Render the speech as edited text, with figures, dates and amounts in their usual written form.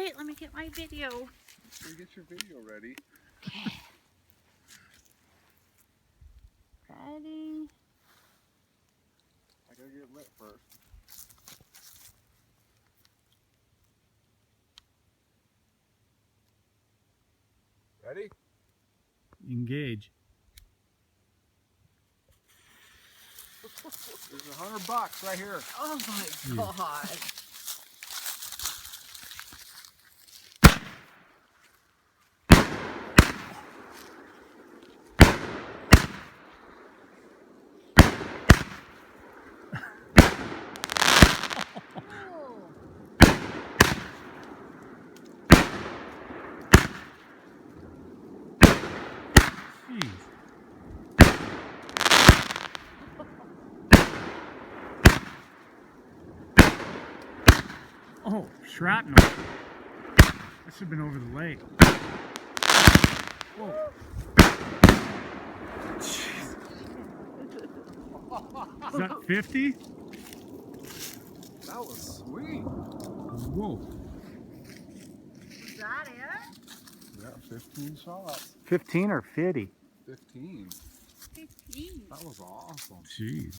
wait, let me get my video. You get your video ready. Okay. Ready? I gotta get lit first. Ready? Engage. There's $100 right here. Oh my god. Jeez. Oh, shrapnel. That should have been over the lake. Whoa. Jeez. Is that 50? That was sweet. Whoa. Is that it? Yeah, 15 shots. 15 or 50? 15. 15. That was awesome. Jeez.